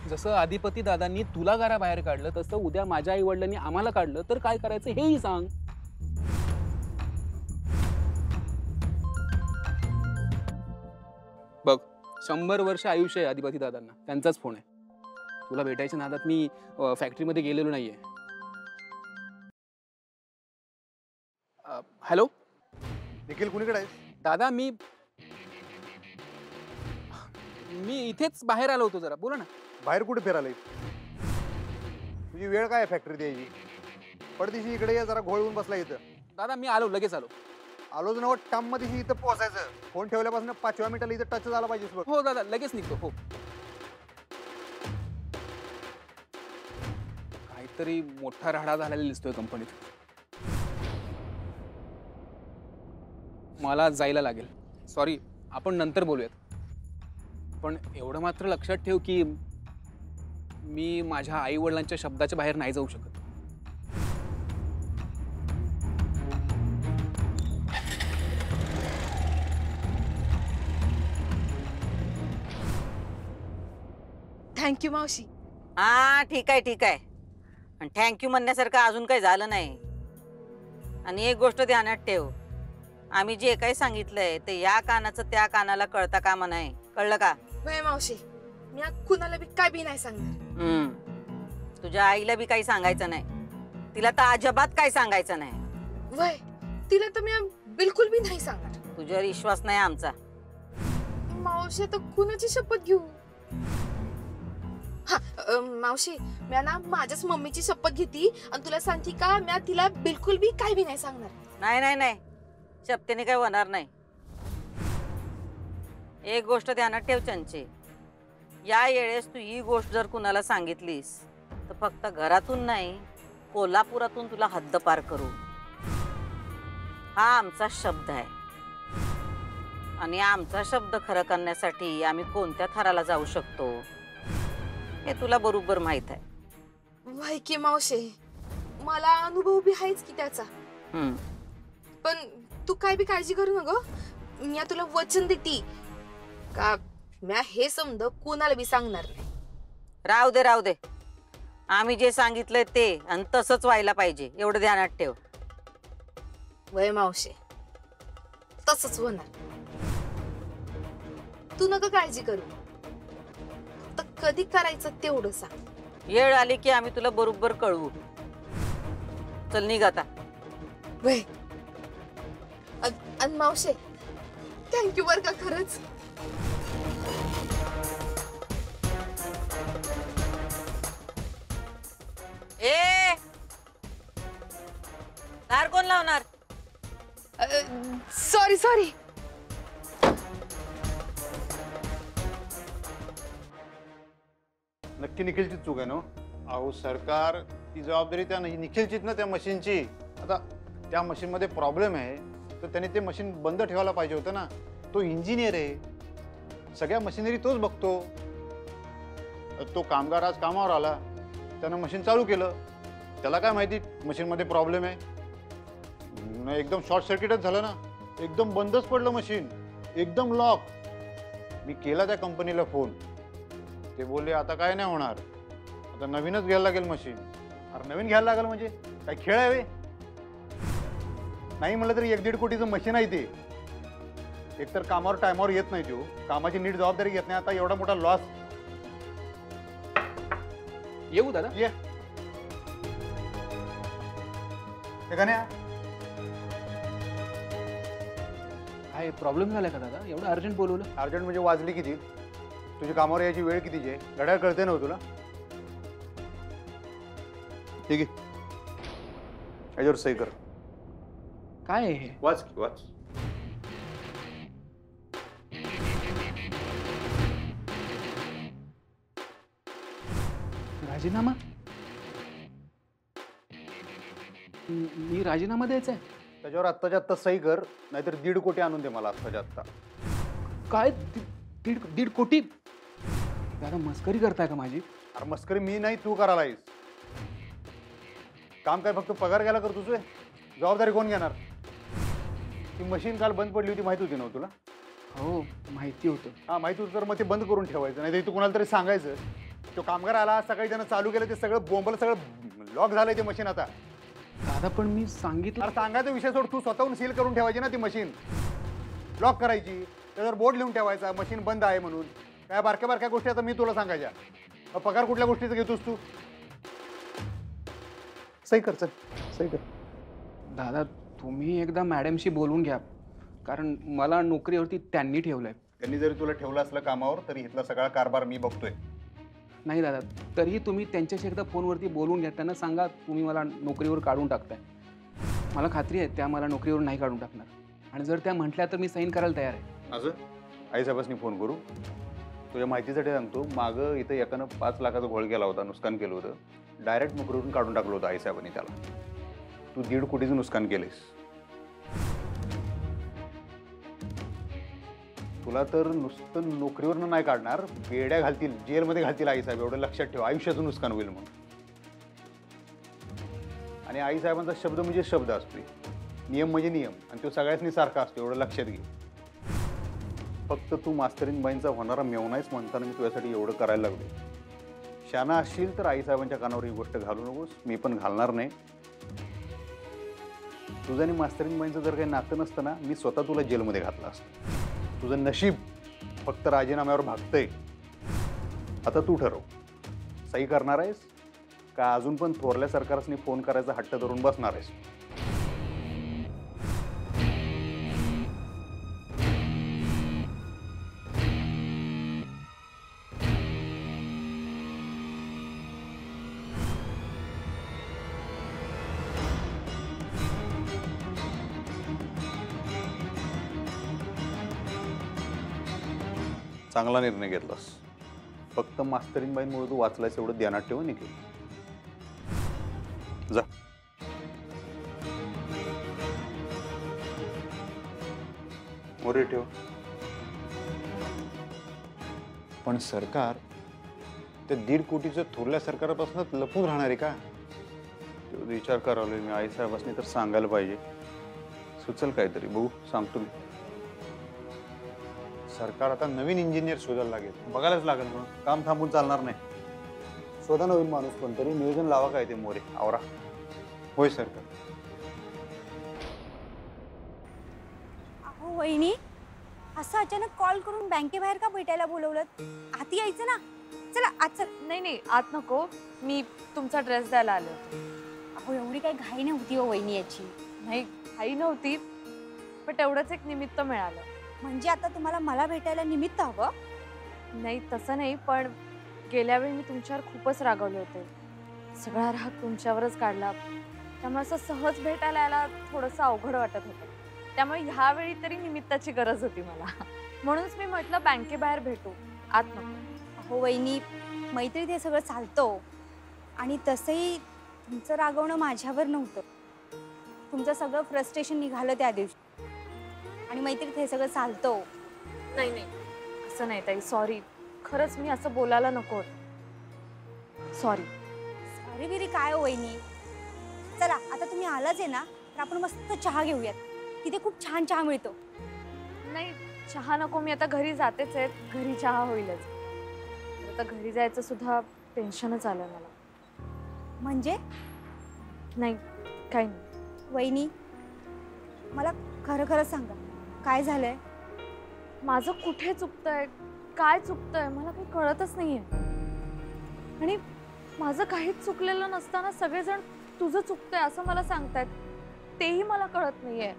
जसं अधिपती दादांनी तुला घराबाहेर काढलं तसं उद्या माझ्या आई वडिलांनी आम्हाला काढलं तर काय करायचं हेही सांग. बघ 100 वर्ष आयुष्य आहे अधिपती दादांना, त्यांचाच फोन आहे. तुला भेटायच्या नादात मी फॅक्टरीमध्ये गेलेलो नाहीये. हॅलो निखिल कुणीकडे आहेस? दादा, मी इथेच बाहेर आलो होतो जरा. बोला ना. बाहेर कुठे फिरायला? तुझी वेळ काय फॅक्टरीत यायची? पडदिशी इकडे ये, जरा घोळ होऊन बसला इथं. दादा मी आलो, लगेच आलो. आलोच नव टाम मध्ये इथं पोहोचायचं. फोन ठेवल्यापासून 5व्या मिनिटाला इथं टच झाला पाहिजेस बघ. हो दादा, लगेच निघतो. हो. काहीतरी मोठा राडा झालेला दिसतोय कंपनीत. मला जायला लागेल. सॉरी, आपण नंतर बोलूयात. पण एवढं मात्र लक्षात ठेव की मी माझ्या आई वडिलांच्या शब्दाच्या बाहेर नाही जाऊ शकत. थँक्यू मावशी. हा ठीक आहे ठीक आहे. आणि थँक्यू म्हणण्यासारखं अजून काही झालं नाही. आणि एक गोष्ट ध्यानात ठेव, आम्ही जे काही सांगितलंय ते या कानाचं त्या कानाला कळता कामा नाही. कळलं का? वय मावशी, मी कुणाला बी काय बी नाही सांगणार. तुझ्या आईला बी काही सांगायचं नाही. तिला तर अजिबात काही सांगायचं नाही. वय तिला तर मी बिलकुल बी नाही सांगणार. तुझ्यावर विश्वास नाही आमचा. मावशी तर कुणाची शपथ घेऊ? हा मावशी, मी ना माझ्याच मम्मीची शपथ घेती आणि तुला सांगते का, मी तिला बिलकुल बी काय बी नाही सांगणार. नाही नाही नाही, शपथेने काही होणार नाही. एक गोष्ट ध्यानात ठेव चंचे, या वेळेस तू ही गोष्ट जर कुणाला सांगितलीस तर फक्त घरातून नाही, कोल्हापुरातून तुला हद्दपार करू. हा आमचा शब्द आहे. आणि आमचा शब्द खरं करण्यासाठी आम्ही कोणत्या थराला जाऊ शकतो हे तुला बरोबर माहित आहे. वय की मावशी, मला अनुभव बी आहेच की त्याचा. पण तू काय बी काळजी करू नको. मी तुला वचन देते का मी हे समज कोणाला बी सांगणार नाही. राहू दे राहू दे, आम्ही जे सांगितलंय ते आणि तसंच व्हायला पाहिजे, एवढं ध्यानात ठेव. वय मावशी, तसंच होणार. तू नका काळजी करू, फक्त कधी करायचं तेवढं सांग. वेळ आली की आम्ही तुला बरोबर कळवू. चल निघ आता. वय आणि मावशी, थँक्यू बर का खरंच. ए दार कोण लावणार? Sorry sorry. नक्की निखिलची चूक आहे ना? अहो सरकार, ती जबाबदारी त्या निखिलचीच ना, त्या मशीनची. आता त्या मशीन मध्ये प्रॉब्लेम आहे तर त्याने ते मशीन बंद ठेवायला पाहिजे होतं ना. तो इंजिनियर आहे, सगळ्या मशिनरी तोच बघतो. तो कामगार आज कामावर आला, त्यानं मशीन चालू केलं. त्याला काय माहिती मशीन मध्ये प्रॉब्लेम आहे? एकदम शॉर्ट सर्किटच झालं ना, एकदम बंदच पडलं मशीन, एकदम लॉक. मी केला त्या कंपनीला फोन, ते बोलले आता काय नाही होणार, आता नवीनच घ्यायला लागेल मशीन. अरे नवीन घ्यायला लागेल म्हणजे काय खेळ आहे? नाही म्हणलं तरी 1-1.5 कोटीचं मशीन आहे ते. एकतर कामावर टायमावर येत नाही, तो कामाची नीट जबाबदारी घेत नाही. आता एवढा मोठा लॉस. येऊ दादा? ये गण्या, काय प्रॉब्लेम झालाय का दादा? एवढं अर्जंट बोलवलं? अर्जंट म्हणजे वाजली किती? तुझी कामावर यायची वेळ कितीची आहे? घड्याळ कळते ना तुला? ठीक आहे, याच्यावर सही कर. काय आहे हे? वाच की वाच. राजीनामा? मी राजीनामा द्यायचा आहे? त्याच्यावर आत्ताच्या आत्ता सही कर, नाहीतर 1.5 कोटी आणून दे मला आत्ताच्या आत्ता. काय 1.5 कोटी? दादा मस्करी करताय का माझी? अरे मस्करी मी नाही, तू करायला आहेस. काम काय फक्त पगार घ्यायला करतोस? जबाबदारी कोण घेणार? ती मशीन काल बंद पडली होती, माहिती होती ना तुला? हो माहिती होतं. हां माहिती होतं, तर मग ते बंद करून ठेवायचं, नाही तर तू कोणाला तरी सांगायचं तो कामगार आला, सकाळी त्यानं चालू केलं, ते सगळं बोंबल सगळं लॉक झालंय ते मशीन आता. दादा पण मी सांगितलं. अरे सांगायचा विषय सोड, तू स्वतःहून सील करून ठेवायची ना ती मशीन, लॉक करायची, त्याच्यावर बोर्ड लिहून ठेवायचा मशीन बंद आहे म्हणून. काय बारक्या बारक्या गोष्टी आता मी तुला सांगायच्या. पगार कुठल्या गोष्टीचा घेतोस तू? सही कर, चल सही कर. दादा तुम्ही एकदा मॅडमशी बोलून घ्या, कारण मला नोकरीवरती त्यांनी ठेवलंय. त्यांनी जरी तुला ठेवलं असलं कामावर तरी इथला सगळा कारभार मी बघतोय. नाही दादा, तरीही तुम्ही त्यांच्याशी एकदा फोनवरती बोलून घ्या. त्यांना सांगा तुम्ही मला नोकरीवर काढून टाकताय. मला खात्री आहे त्या मला नोकरीवर नाही काढून टाकणार. आणि जर त्या म्हटल्या तर मी साईन करायला तयार आहे. असं आईसाहेबांनी फोन करू. तुझ्या माहितीसाठी सांगतो, मागं इथं एकानं 5 लाखाचा घोळ केला होता, नुकसान केलं होतं. डायरेक्ट नोकरीवरून काढून टाकलं होतं आईसाहेबांनी त्याला. तू 1.5 कोटीचं नुकसान केलेस. तुला तर नुसतं नोकरीवरनं नाही काढणार, बेड्या घालतील, जेलमध्ये घालतील आईसाहेब, एवढं लक्षात ठेव. आयुष्याचं नुकसान होईल म्हणून. आणि आईसाहेबांचा शब्द म्हणजे शब्द असतो, नियम म्हणजे नियम, आणि तो सगळ्यांनी सारखा असतो, एवढं लक्षात घे. फक्त तू मास्तरीणबाईंचा होणारा मेवनायच म्हणताना मी तुझ्यासाठी एवढं करायला लागलो. शाना असशील तर आईसाहेबांच्या कानावर ही गोष्ट घालू नकोस. मी पण घालणार नाही. तुझं आणि मास्तरीणबाईंचं जर काही नातं नसतं ना, मी स्वतः तुला जेलमध्ये घातलं असतं. तुझं नशीब फक्त राजीनाम्यावर भागतंय. आता तू ठरव, सही करणार आहेस का अजून पण थोरल्या सरकारसनी फोन करायचा हट्ट धरून बसणार आहेस? चांगला निर्णय घेतलास. फक्त मास्तरीणबाईंमुळे तू वाचलायस एवढं ध्यानात ठेव. निघेल जा. मोरे ठेव. पण सरकार ते 1.5 कोटीचं थोरल्या सरकारापासूनच लपून राहणार आहे का? तो विचार करावं मी. आईसाहेबांनी तर सांगायला पाहिजे. सुचल काहीतरी, बघू, सांगतो मी. सरकार आता नवीन इंजिनियर शोधायला लागेल. बघायलाच लागेल म्हणून, काम थांबून चालणार नाही. शोधा नवीन माणूस कोणतरी, नियोजन लावा काय ते. मोरे आवरा. होय सरकार. अहो वहिनी, असं अचानक कॉल करून बँकेबाहेर का भेटायला बोलवलं? आती यायचं ना. चला आज चल. नाही आत नको, मी तुमचा ड्रेस द्यायला आले होते. अहो एवढी काही घाई नव्हती हो वहिनी याची. नाही घाई नव्हती, पण तेवढंच एक निमित्त मिळालं. म्हणजे आता तुम्हाला मला भेटायला निमित्त हवं? नाही तसं नाही, पण गेल्या वेळी मी तुमच्यावर खूपच रागवले होते. सगळा राग तुमच्यावरच काढला, त्यामुळे असं सहज भेटायला यायला थोडंसं अवघड वाटत होतं. त्यामुळे ह्यावेळी तरी निमित्ताची गरज होती मला. म्हणूनच मी म्हटलं बँकेबाहेर भेटू, आत नको. अहो वहिनी, मैत्रीत हे सगळं चालतं. आणि तसंही तुमचं रागवणं माझ्यावर नव्हतं. तुमचं सगळं फ्रस्ट्रेशन निघालं त्या दिवशी. आणि मैत्रीत हे सगळं चालतं. नाही असं नाही ताई, सॉरी. खरंच मी असं बोलायला नको. सॉरी. सॉरी बिरी काय हो वहिनी. चला आता तुम्ही आलाच आहे ना, तर आपण मस्त चहा घेऊयात. तिथे खूप छान चहा मिळतो. नाही चहा नको, मी आता घरी जातेच आहे. घरी चहा होईलच. आता घरी जायचं सुद्धा टेन्शनच आलं मला. म्हणजे? नाही काही नाही. वहिनी मला खरं खरं सांगा, काय झालंय? माझं कुठे चुकतंय, काय चुकतंय मला काही कळतच नाहीये. आणि माझं काहीच चुकलेलं नसताना सगळेजण तुझं चुकतंय असं मला सांगतायत, तेही मला कळत नाहीये.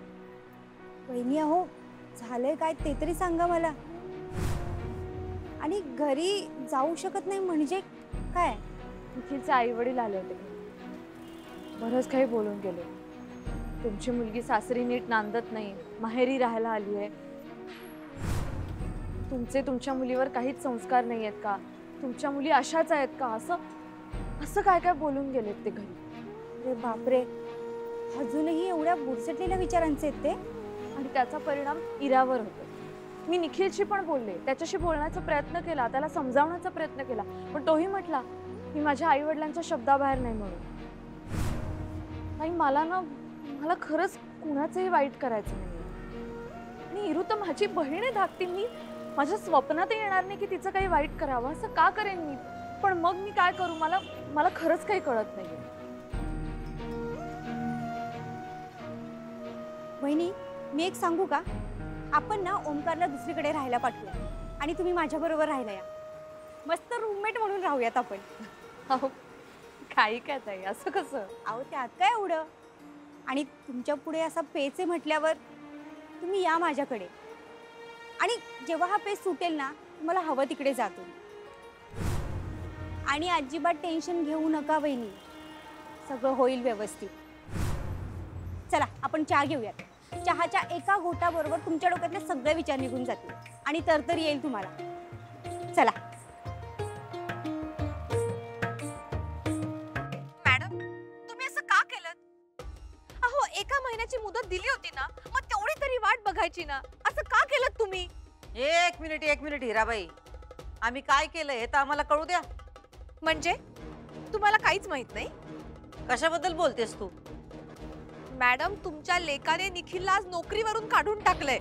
वहिनी अहो झालंय काय ते तरी सांगा मला. आणि घरी जाऊ शकत नाही म्हणजे काय? निखिलचे आई वडील आले होते. बरंच काही बोलून गेले. तुमची मुलगी सासरी नीट नांदत नाही, माहेरी राहायला आली आहे. तुमचे तुमच्या मुलीवर काहीच संस्कार नाही आहेत का? तुमच्या मुली अशाच आहेत का? असं काय काय बोलून गेलेत ते घरी. अरे बापरे, अजूनही एवढ्या बुरसटलेल्या विचारांचे आहेत ते. आणि त्याचा परिणाम इरावर होतो. मी निखिलशी पण बोलले, त्याच्याशी बोलण्याचा प्रयत्न केला, त्याला समजावण्याचा प्रयत्न केला, पण तोही म्हटला मी माझ्या आई वडिलांच्या शब्दाबाहेर नाही म्हणून. नाही मला खरंच कुणाचंही वाईट करायचं नाही. आणि इरू तर माझी बहीण आहे धाकटी. मी माझ्या स्वप्नातही येणार नाही की तिचं काही वाईट करावं. असं का करेन मी? पण मग मी काय करू? मला मला खरंच काही कळत नाहीये. वहिनी, मी एक सांगू का? आपण ना ओमकारला दुसरीकडे राहायला पाठवूया आणि तुम्ही माझ्याबरोबर राहायला या. मस्त रूममेट म्हणून राहूयात आपण. अहो काही काय ताई, असं कसं? अहो त्यात काय एवढं? आणि तुमच्या पुढे असा पेच आहे म्हटल्यावर तुम्ही या माझ्याकडे, आणि जेव्हा हा पेच सुटेल ना तुम्हाला हवं तिकडे जातो. आणि अजिबात टेन्शन घेऊ नका वहिनी, सगळं होईल व्यवस्थित. चला आपण चहा घेऊयात. चहाच्या एका घोटाबरोबर तुमच्या डोक्यातले सगळे विचार निघून जातील आणि तरतरी येईल तुम्हाला. चला. मॅडम, तुम्ही असं का केलं? अहो, एका महिन्याची मुदत दिली होती ना, मग तेवढी तरी वाट बघायची ना. असं का केलं तुम्ही? एक मिनिट हिराबाई, आम्ही काय केलं हे तर आम्हाला कळू द्या. म्हणजे तुम्हाला काहीच माहित नाही? कशाबद्दल बोलतेस तू? मॅडम, तुमच्या लेकाने निखिलला आज नोकरीवरून काढून टाकलंय.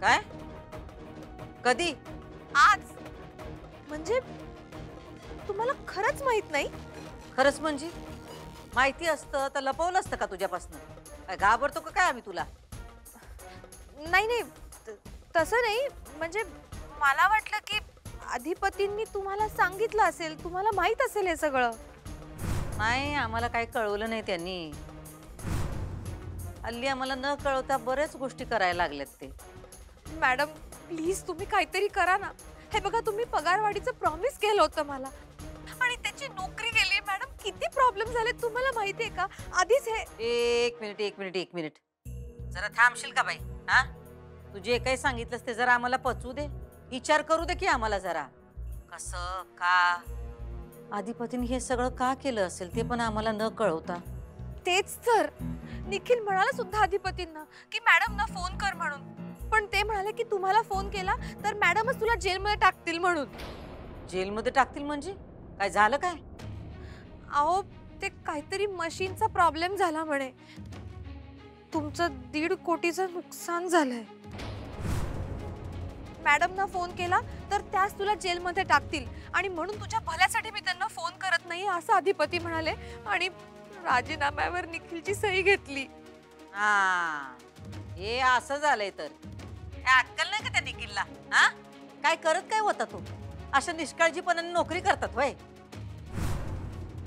काय? कधी? आज. म्हणजे तुम्हाला खरंच माहित नाही? खरंच म्हणजे माहिती असतं तर लपवलं असतं का तुझ्यापासून? काय घाबरतो का काय आम्ही तुला? नाही नाही, तसं नाही. म्हणजे मला वाटलं की अधिपतींनी तुम्हाला सांगितलं असेल, तुम्हाला माहित असेल हे सगळं. नाही, आम्हाला काही कळवलं नाही त्यांनी. हल्ली आम्हाला न कळवता बऱ्याच गोष्टी करायला लागल्यात ते. मॅडम प्लीज तुम्ही काहीतरी करा ना. हे बघा, तुम्ही पगारवाढीचं प्रॉमिस केलं होतं मला आणि त्याची नोकरी गेली. मॅडम किती प्रॉब्लेम झाले तुम्हाला माहितीये का? आधीच हे. एक मिनिट जरा थांबशील का बाई? हा, तू जे काही सांगितलंस ते जरा आम्हाला पचवू दे, विचार करू दे की आम्हाला जरा. कसं का अधिपतीने हे सगळं का केलं असेल ते पण आम्हाला न कळवता? तेच तर. निखिल म्हणाला सुद्धा अधिपतींना की मॅडमना फोन कर म्हणून, पण ते म्हणाले की तुम्हाला फोन केला तर मॅडमच तुला जेलमध्ये टाकतील म्हणून. जेलमध्ये टाकतील म्हणजे काय झालं काय? अहो, ते काहीतरी मशीनचा प्रॉब्लेम झाला म्हणे. तुमचं 1.5 कोटीचं नुकसान झालंय. मॅडमना फोन केला तर त्याच तुला जेलमध्ये टाकतील आणि म्हणून तुझ्या भल्यासाठी मी त्यांना फोन करत नाही असं अधिपती म्हणाले आणि राजीनाम्यावर निखिलची सही घेतली. हा, हे असं झालंय तर अक्कल नाही का त्या निखिलला? हा, काय करत काय होता तू? अशा निष्काळजीपणाने नोकरी करतात वय,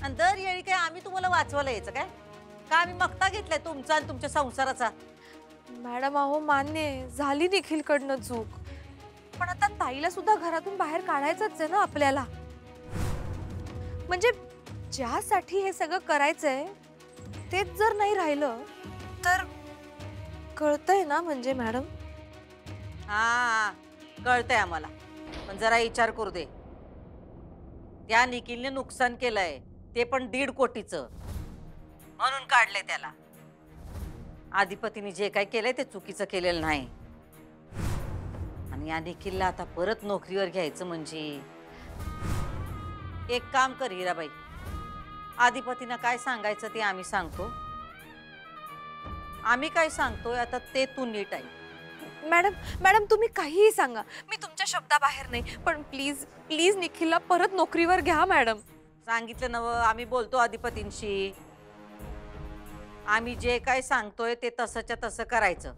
आणि दर वेळी काय आम्ही तुम्हाला वाचवायला यायचं काय? का आम्ही मक्ता घेतलाय तुमचा आणि तुमच्या संसाराचा? मॅडम अहो, मान्य आहे झाली निखिलकडनं चूक, पण आता ताईला सुद्धा घरातून बाहेर काढायचंच आहे ना आपल्याला. म्हणजे ज्यासाठी हे सगळं करायचंय तेच जर नाही राहिलं तर कळतंय ना. म्हणजे मॅडम. हा, कळतंय आम्हाला, पण जरा विचार करू दे. त्या निखिलने नुकसान केलंय, ते पण 1.5 कोटीचं, म्हणून काढलंय त्याला. अधिपतीने जे काय केलंय ते चुकीचं केलेलं नाही. आणि या निखिलला आता परत नोकरीवर घ्यायचं म्हणजे एक काम कर हिराबाई, अधिपतीनं काय सांगायचं ते आम्ही सांगतो. आम्ही काय सांगतोय आता ते तू नीट आहे. मॅडम तुम्ही काहीही सांगा, मी तुमच्या शब्दाबाहेर नाही, पण प्लीज प्लीज निखिलला परत नोकरीवर घ्या मॅडम. सांगितलं नव, आम्ही बोलतो अधिपतींशी. आम्ही जे काय सांगतोय ते तसंच्या तसं करायचं.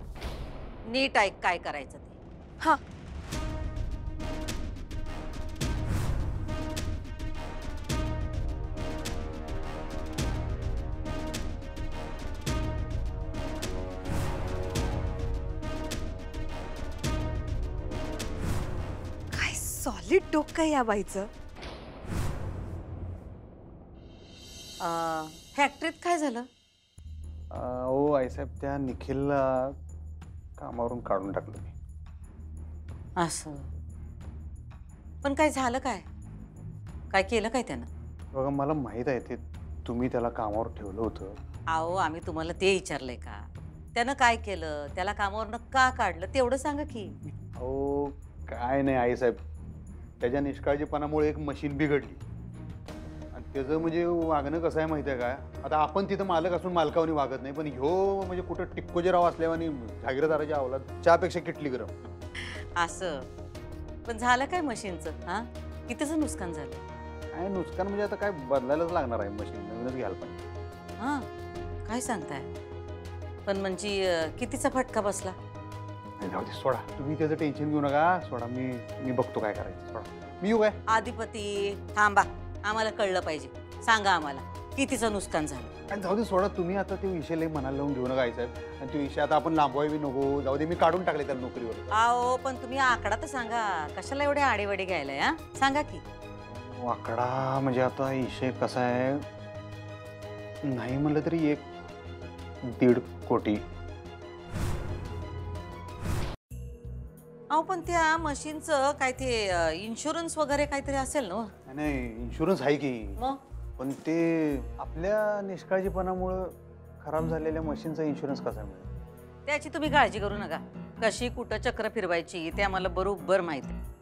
नीट ऐक काय करायचं ते. हा. काय सॉलिड डोकं आहे या बाईचं. फॅक्टरीत काय झालं? हो आईसाहेब, त्या निखिलला कामावरून काढून टाकलं मी. असं? पण काय झालं काय? काय केलं काय त्यानं? बघा, मला माहित आहे ते तुम्ही त्याला कामावर ठेवलं होतं. अहो, आम्ही तुम्हाला ते विचारलंय का? त्यानं काय केलं, त्याला कामावरनं का काढलं तेवढं सांगा की. अहो काय नाही आईसाहेब, त्याच्या निष्काळजीपणामुळे एक मशीन बिघडली आणि त्याचं म्हणजे वागणं कसं आहे माहिती आहे का? आता आपण तिथं मालक असून मालकावनी वागत नाही, पण ह्यो म्हणजे कुठं टिक्कोजीराव असल्यावानी जागीरदाराच्या अवलाद, चहापेक्षा किटली गरम. असं? पण झालं काय मशीनचं? हा, कितीचं नुकसान झालं? काय नुकसान म्हणजे आता काय बदलायलाच लागणार आहे मशीन, नवीनच घ्यायला पाहिजे. हा, काय सांगताय? पण म्हणजे कितीचा फटका बसला? नाही, जाऊ दे, सोडा. तुम्ही त्याचं टेन्शन घेऊ नका. सोडा, मी बघतो काय करायचं. सोडा, मी येऊ काय? आधिपती थांबा, आम्हाला कळलं पाहिजे. सांगा आम्हाला कितीचं नुकसान झालं. आणि जाऊ दे, सोडा. तुम्ही आता ते विषय लई मनाला लावून घेऊ नका आई साहेब. आणि तो विषय आता आपण लांबवावी नको. जाऊ दे, मी काढून टाकले त्याला नोकरीवर. आओ, पण तुम्ही आकडा तर सांगा. कशाला एवढे आडेवडे घ्यायला? हा, सांगा की. आकडा म्हणजे आता विषय कसा आहे, नाही म्हणलं तरी 1-1.5 कोटी. अहो, पण त्या मशीनचं काय ते इन्शुरन्स वगैरे काहीतरी असेल ना? नाही, इन्शुरन्स आहे की. मग पण ते आपल्या निष्काळजीपणामुळं खराब झालेल्या मशीनचा इन्शुरन्स कसा मिळेल? त्याची तुम्ही काळजी करू नका. कशी कुठं चक्र फिरवायची ते आम्हाला बरोबर माहिती आहे.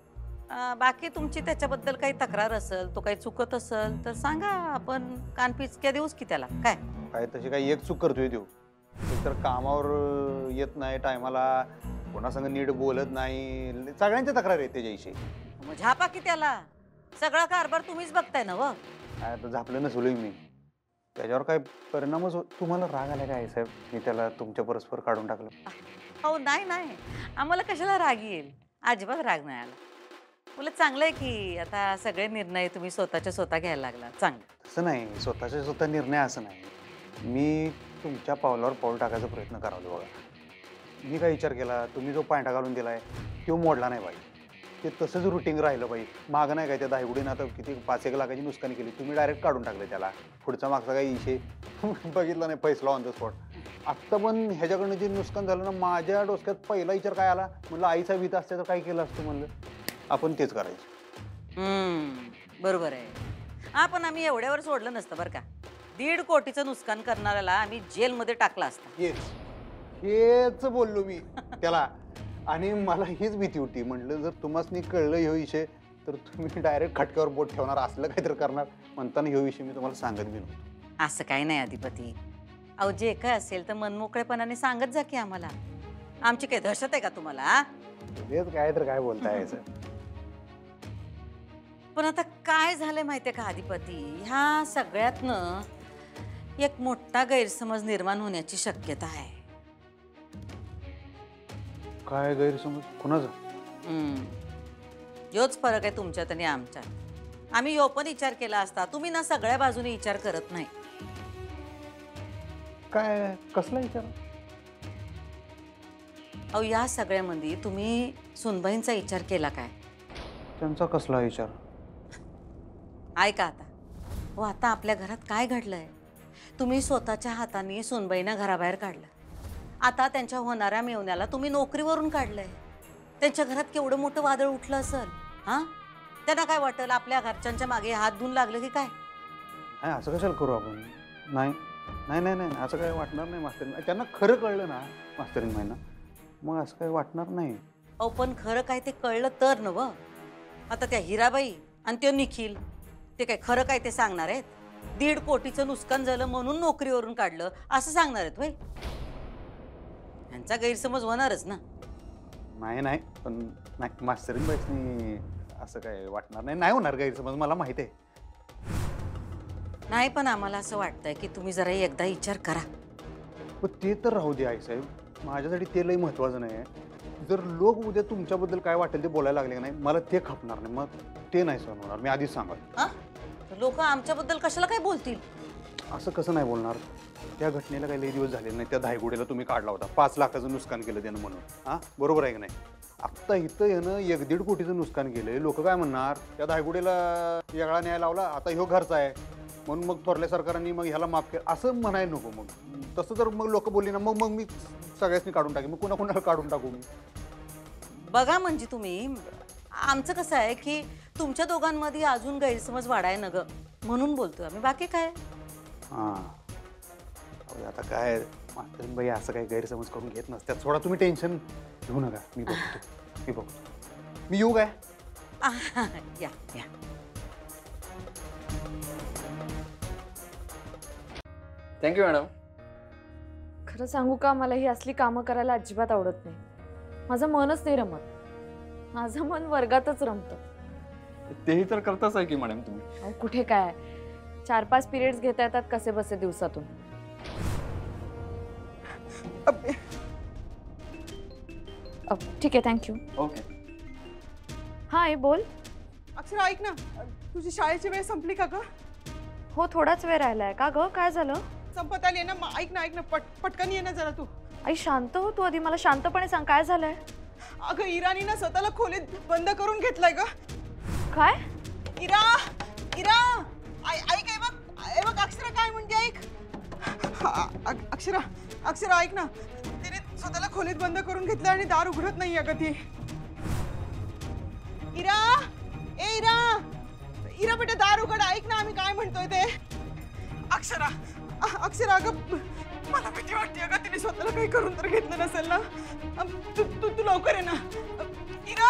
बाकी तुमची त्याच्याबद्दल काही तक्रार असेल, तो काही चुकत असेल तर सांगा. आपण कानपिचक्या देऊच की त्याला. काय काय तशी काही एक चूक करतोय तो. तर कामावर येत नाही टायमाला, कोणासंग नीट बोलत नाही, सगळ्यांच्या तक्रार आहेत त्याच्याविषयी. मग झापा की त्याला. सगळा कारभार तुम्हीच बघताय ना? व काय आता झापलं नसलोय मी. त्याच्यावर काय परिणामच तुम्हाला राग आला काय साहेब? मी त्याला तुमच्या परस्पर काढून टाकलं. हो, नाही, आम्हाला कशाला राग येईल? अजिबात राग नाही आला. उलट चांगलं आहे की आता सगळे निर्णय तुम्ही स्वतः घ्यायला लागला. चांगलं. तसं नाही, स्वतः निर्णय असं नाही. मी तुमच्या पावलावर पाऊल टाकायचा प्रयत्न करावलो बघा. मी काय विचार केला, तुम्ही जो पायंठा घालून दिलाय तो मोडला नाही पाहिजे. ते तसंच रुटीन राहिलं पाहिजे. मागं नाही काय त्या दायगुडीनं आता किती 5-1 लाखाची नुकसानी केली. तुम्ही डायरेक्ट काढून टाकलं त्याला. पुढचा मागचा काही विषय बघितला नाही, पैसला ऑन द स्पॉट. आत्ता पण ह्याच्याकडनं जे नुकसान झालं ना, माझ्या डोसक्यात पहिला विचार काय आला, म्हणलं आईचा वित असते तर काय केलं असतं. म्हणलं आपण तेच करायचं. बरोबर आहे. हा, पण आम्ही एवढ्यावर सोडलं नसतं बरं का. 1.5 कोटीचं नुकसान करणाऱ्याला आम्ही जेलमध्ये टाकला असता. हेच बोललो मी त्याला. आणि मला हीच भीती होती. म्हटलं जर तुम्हाला कळलं ह्यो विषय तर तुम्ही डायरेक्ट खटक्यावर बोट ठेवणार, असलं काहीतरी करणार. म्हणताना ह्यो विषय मी तुम्हाला सांगत बी नव्हतो. असं काही नाही अधिपती. अहो, जे काय असेल तर मनमोकळेपणाने सांगत जा की आम्हाला. आमची काही दहशत आहे का तुम्हाला? तेच काय तर काय बोलताय सर. पण आता काय झालंय माहितीये का अधिपती, ह्या सगळ्यातनं एक मोठा गैरसमज निर्माण होण्याची शक्यता आहे. काय गैरसमज? कुणाचा? योच फरक आहे तुमच्यात आणि आमच्यात. आम्ही यो पण विचार केला असता. तुम्ही ना सगळ्या बाजूने विचार करत नाही. काय? कसला विचार? अहो, या सगळ्यामध्ये तुम्ही सुनबाईंचा विचार केला काय? त्यांचा कसला विचार? ऐका आता. हो, आता आपल्या घरात काय घडलंय? तुम्ही स्वतःच्या हाताने सुनबाईंना घराबाहेर काढलं. आता त्यांच्या होणाऱ्या मेवण्याला तुम्ही नोकरीवरून काढलंय. त्यांच्या घरात केवढं मोठं वादळ उठलं असेल. हा, त्यांना काय वाटेल? आपल्या घरच्यांच्या मागे हात धुवून लागलं की काय? नाही, असं कशाला करू आपण? नाही नाही नाही नाही असं काही वाटणार नाही मास्तरीन. त्यांना खरं कळलं ना मास्तरीन महिना, मग असं काही वाटणार नाही. अहो, पण खरं काय ते कळलं तर नव. आता त्या हिराबाई आणि त्यो निखिल ते काय खरं काय ते सांगणार आहेत? 1.5 कोटीचं नुकसान झालं म्हणून नोकरीवरून काढलं असं सांगणार आहेत होय? यांचा गैरसमज होणारच ना. नाही नाही, पण नाही मास्तरीन बाईसनी असं काय वाटणार नाही. नाही होणार गैरसमज, मला माहिती आहे. नाही, पण आम्हाला असं वाटतंय की तुम्ही जरा एकदा विचार करा. पण ते तर राहू दे आई साहेब, माझ्यासाठी ते लई महत्वाचं नाही आहे. जर लोक उद्या तुमच्याबद्दल काय वाटेल ते बोलायला लागले नाही, मला ते खपणार नाही. मग ते नाही सहन होणार, मी आधीच सांगा. लोक आमच्याबद्दल कशाला काय बोलतील? असं कसं नाही बोलणार? त्या घटनेला काही लई दिवस झालेले नाही. त्या धायगुडीला तुम्ही काढला होता, 5 लाखाचं नुकसान केलं त्यानं म्हणून. हां, बरोबर आहे की नाही? आत्ता इथं येणं 1-1.5 कोटीचं नुकसान केलंय. लोक काय म्हणणार? त्या धायगुडीला वेगळा न्याय लावला, आता ह्यो घरचा आहे म्हणून मग थोरल्या सरकारांनी मग ह्याला माफ केलं असं म्हणायला नको. मग तसं जर मग लोक बोलली ना, मग मी सगळ्यांनी काढून टाकेन. मग कुणाकुणाला काढून टाकू मी? बघा, म्हणजे तुम्ही आमचं कसं आहे की तुमच्या दोघांमध्ये अजून गैरसमज वाढाय न ग म्हणून बोलतोय आम्ही, बाकी काय. हां, आता काय मास्तरीन बाई असं काही गैरसमज करून घेत नसत्यात. थोडा तुम्ही टेन्शन घेऊ नका. मी बघतो. मी येऊ काय? या या. Thank you madam. खरं सांगू का, मला ही असली कामं करायला अजिबात आवडत नाही. माझं मनच नाही रमत. माझं मन वर्गातच रमतं. तेही तर करताच आहे की मॅडम तुम्ही. अहो, कुठे काय 4-5 पिरियड्स घेता येतात कसे बसे दिवसातून. ठीक आहे, थँक्यू. ओके. हाय, बोल. अक्षरा ऐक ना, तुझी शाळेची वेळ संपली का ग? हो, थोडाच वेळ राहिलाय. का ग, काय झालं? संपत आली ना. ऐक ना पटकन ये ना जरा तू. आई शांत हो तू, आधी मला शांतपणे सांग काय झालंय. अगं इरानी ना स्वतःला खोलीत बंद करून घेतलाय ग. काय? इरा इरा ऐक, हे बघ अक्षरा काय म्हणते ऐक. अक्षरा ऐक ना, तिने स्वतःला खोलीत बंद करून घेतलं आणि दार उघडत नाही अगं ती. इरा बेटा दार उघड, ऐक ना आम्ही काय म्हणतोय ते. अक्षरा अगं मला भीती वाटते अगं, तिने स्वतःला काही करून तर घेतलं नसेल ना. तू लवकर ये ना. इरा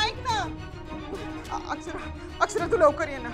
ऐक ना. अक्षरा तू लवकर ये ना.